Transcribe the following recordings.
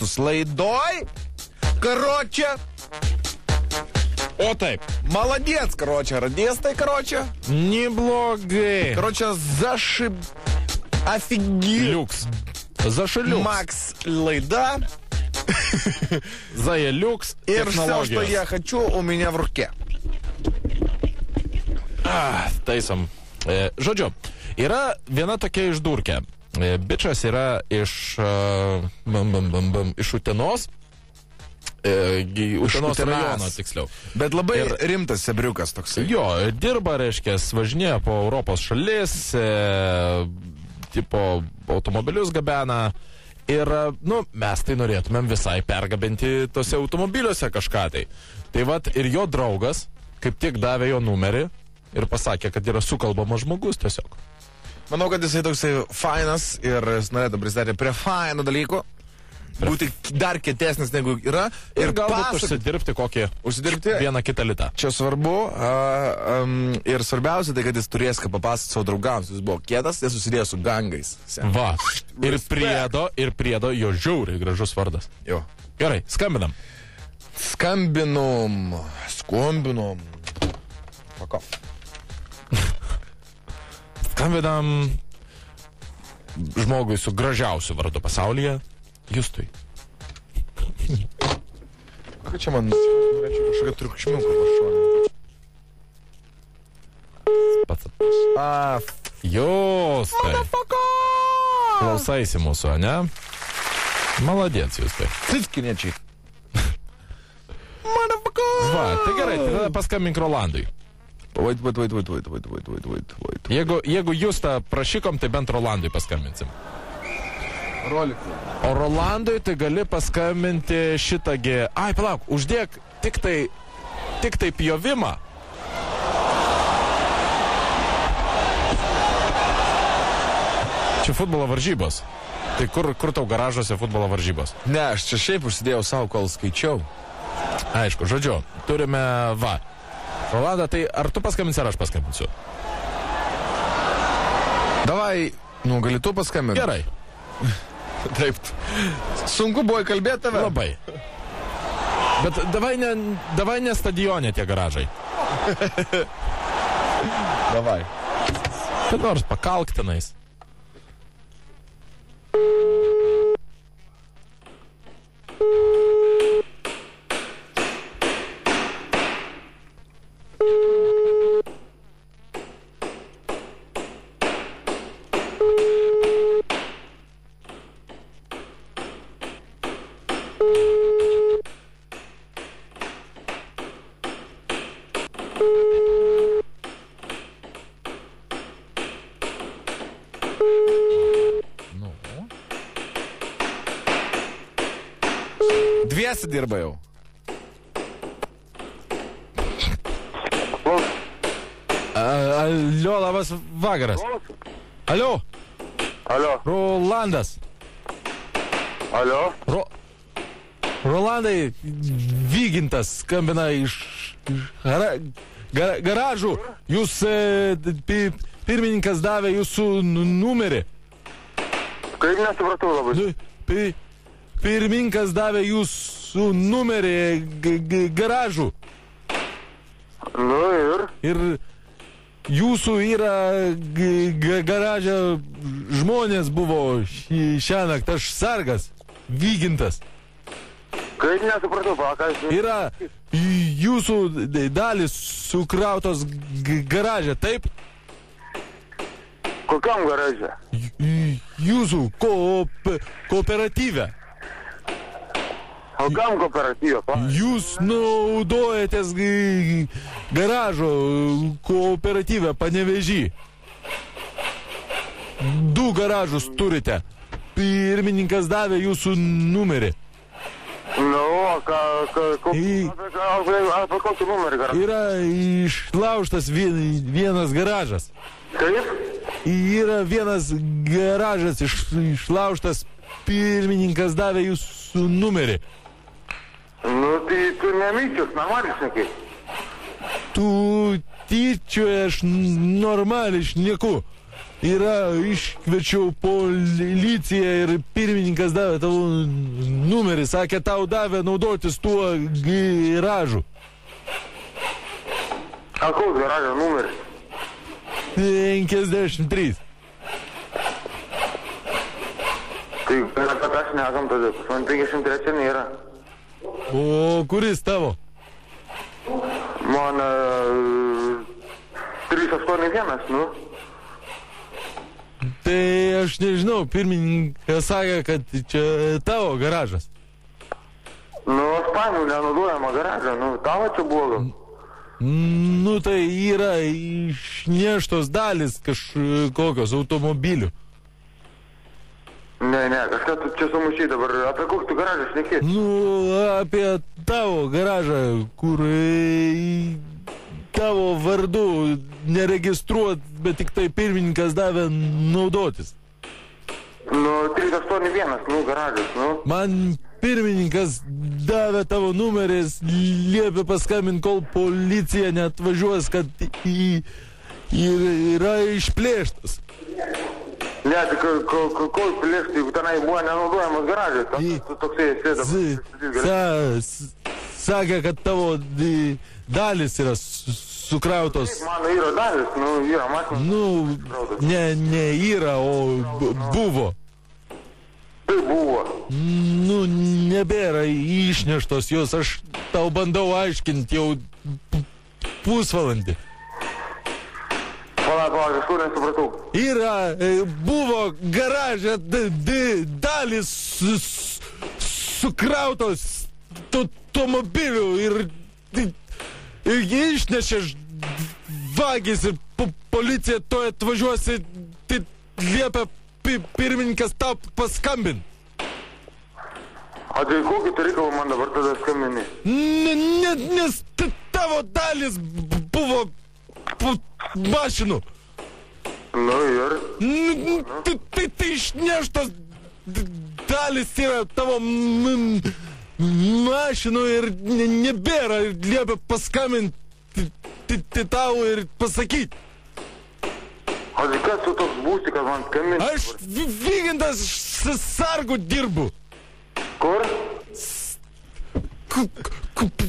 Netrukus laidoj. Karočią. O taip. Молодец, короче, радестай, короче. Neblogai. Короче, офигеть. Люкс. Зашилюкс. Макс лайда. Заелюкс. И все, что я хочу, у меня в руке. Taisom. Žodžiu, yra viena tokia išdurkė. Bičas yra iš Utenos. Utenos rajono, tiksliau. Bet labai rimtas sebriukas toksai. Jo, dirba, reiškia, važinėja po Europos šalis, tipo automobilius gabena. Ir, mes tai norėtumėm visai pergabinti tose automobiliuose kažką tai. Tai vat ir jo draugas kaip tik davė jo numerį ir pasakė, kad yra sukalbamas žmogus tiesiog. Manau, kad jisai toksai fainas ir jis norėtų pristatyti prie fainų dalykų. Būti dar kietesnis negu yra. Ir galbūt užsidirbti vieną kitą litą. Čia svarbu. Ir svarbiausia tai, kad jis turės ką papasakoti savo draugams. Jis buvo kietas, jis susidėjo su gangais. Va. Ir priedo jo žiauriai gražus vardas. Jo. Gerai, skambinam. Skambinom. Pako. Skambinam žmogui su gražiausiu vardu pasaulyje. Justui. Ką čia man norėčiau kažkokią triukšmiuką pašonę? Pats. Justai. Klausaisi mūsų, ne? Maladėts, Justai. Cickiniečiai. Va, tai gerai, tada paskambink Rolandui. Wait. Jeigu Justą prašykom, tai bent Rolandui paskambinsim. Rolikui. O Rolandui tai gali paskambinti šitągi... Ai, palauk, uždėk tik tai pjovimą. Čia futbolo varžybos. Tai kur tau garažuose futbolo varžybos? Ne, aš čia šiaip užsidėjau savo, kol skaičiau. Aišku, žodžiu, turime va. Rolanda, tai ar tu paskambinsi, ar aš paskambinsiu? Davai, gali tu paskambinti? Gerai. Taip. Sunku buvo įkalbėti tave? Labai. Bet davai ne stadione tie garažai. Davai. Kad nors pakalk tenais. Dviesi dirba jau. Alio, labas vakaras. Alio. Rolandas. Alio. Rolandai, Vygintas skambina iš garažų. Jūs pirmininkas davė jūsų numerį. Kaip nesupratau labai. Pirmininkas davė jūsų numerį garažų. Nu ir? Ir jūsų yra garaže žmonės buvo šiąnakt, aš sargas, Vygintas. Kaip nesupratau, pakas. Yra jūsų dalis sukrautos garaže, taip? Kokiam garaže? Jūsų kooperatyve. Kokiam kooperatyve, pakas? Jūs naudojatės garažo kooperatyve Panevėžy. 2 garažus turite. Pirmininkas davė jūsų numerį. Nu, apie kokį numerį garažą? Yra išlaužtas vienas garažas. Kaip? Yra vienas garažas išlaužtas, pirmininkas davė jūsų numerį. Nu, tai tu nemyčius, normaliai šnekai. Tu tyčioje aš normaliai šneku. yra, iškviečiau policiją ir pirmininkas davė tavo numerį, sakė, tau davė naudotis tuo garažu. A koks garažo numeris? 53. Tai apie ką šnekam tada, man 53 nėra. O kuris tavo? Man 381, nu. Tai aš nežinau, pirmininkas sakė, kad čia tavo garažas. Nu, aš paėmiau nenaudojamą garažą, nu, tavo čia buvo gal. Nu, tai yra išneštos dalis kažkokios automobilių. Ne, kažką tu čia sumušiai dabar, apie kokį tu garažą šnekėt? Nu, apie tavo garažą, kur tavo vardu neregistruot, bet tik tai pirmininkas davė naudotis. Nu, 381, nu, garažas, nu. Man pirmininkas davė tavo numeris, liepė paskambint, kol policija neatvažiuos, kad yra išplėštas. Ne, tai kol plėšti, jeigu tenai buvo nenaudojamas garažas, tu toksai esi. Sakė, kad tavo dalis yra sukrautos. Mano yra dalis, nu, yra mašinas. Nu, ne yra, o buvo. Tai buvo. Nu, nebėra išneštos jos, aš tau bandau aiškinti jau pusvalandį. Palauk, kažkur nesupratau. Yra, buvo garaže dalis sukrautos automobilių ir išnešė vagys ir policija to atvažiuosi, tai liepia pirmininkas tau paskambint. O tai kokį tu reikalą man dabar tada skambini? Nes tavo dalis buvo mašinų. Nu ir? Tai išneštos dalis yra tavo mašinų ir nebėra, liepia paskambinti tau ir pasakyti. O tai kas tu toks būsi, kad man skambinti? Aš Vygintas sargu dirbu. Kur?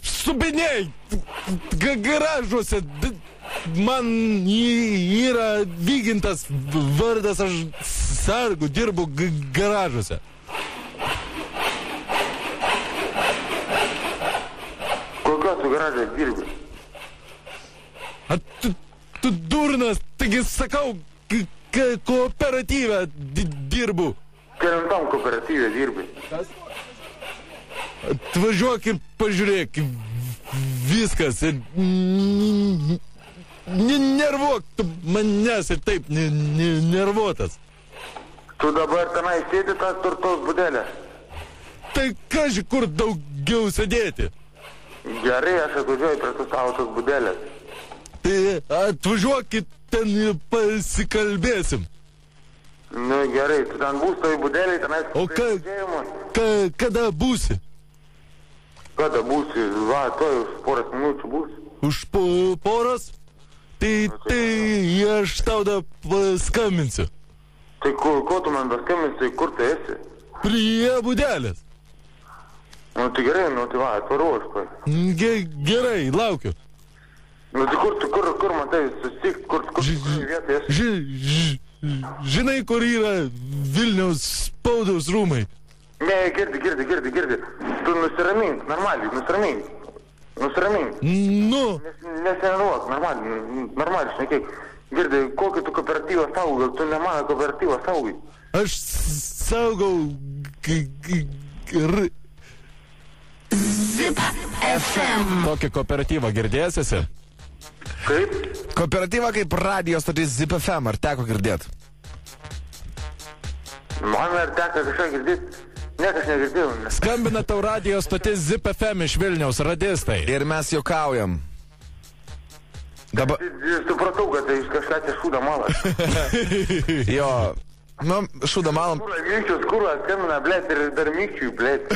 Subiniai garažuose. Man yra Vygintas vardas, aš sargu dirbu garažuose. Kokios tu garažai dirbi? A tu durnas, taigi sakau, kooperatyvę dirbu. Kelintam kooperatyvė dirbi? Atvažiuok ir pažiūrėk, viskas. Nervuok tu manęs ir taip nervuotas. Tu dabar tenai sėdi tas turtos būdelė? Tai kaži, kur daugiau sėdėti? Gerai, aš atvažiuoju prie tos tavo tos būdelės. Tai atvažiuokit ten ir pasikalbėsim. Nu gerai, tu ten būsi toj būdelėj, tenai... O kada būsi? Kada būsi? Va, toj už poras minučių būsi. Už poras? Tai aš tau da paskambinsiu. Tai ko tu man paskambinsi, kur tu esi? Prie būdelės. Nu tai gerai, nu tai va, atvaru aš pa. Gerai, laukiu. Nu tai kur man tai susitikti, kur vietą esi? Žinai, kur yra Vilniaus spaudos rūmai? Ne, girdi. Tu nusiramink, normaliai, nusiramink. Nu. Nesinervuok, normaliai, šnekėk. Girdi, kokį tu kooperatyvą saugai, tu ne mano kooperatyvą saugai. Aš saugau Zip FM. Kokį kooperatyvą girdėjęs esi? Kaip? Kooperatyvą kaip radio stotis Zip FM, ar teko girdėti? Man ar teko kažką girdėti? Niekas negirdėjau. Skambina tau radio stotis Zip FM iš Vilniaus, radistai. Ir mes juokaujam. Dabar... Supratau, kad tai kažką čia šūda malas. Jo, nu, šūda malam. Mykščius kurvas skambina, blėt, ir dar mykščiui, blėt.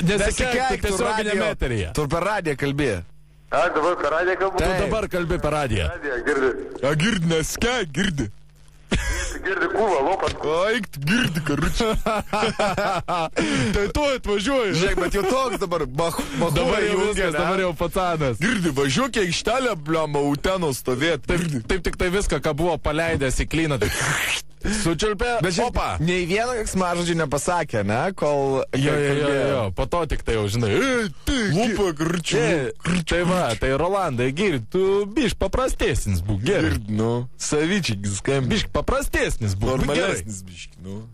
Nesikeik, tu tiesioginėme eteryje. Tu per radiją kalbė. A, dabar per radiją kalbu? Tu dabar kalbi per radiją. Radiją, girdi. A, girdi, nesikeik, girdi. Girdi kūvą, lopas. Aik, girdi, karučią. Tai tu atvažiuoji. Žiūrėk, bet jau toks dabar, Dabar jau viskas, dabar jau patanas. Girdi, važiuok į aikštelę, bliamba, Uteno stovėt. Taip tik tai viską, ką buvo paleidęs į klyną. Sučiulpė, Bet opa. nei vieno keiksmažodžio nepasakė, ne, kol... Jo, po to tik tai jau, žinai, Lupa, karučių. Tai va, tai Rolandai, girdi, tu bišk paprastesnis būk, gerai. Girdi, nu, savyčiai skambi. Bišk paprastesnis būk, gerai. Normalesnis biški, nu.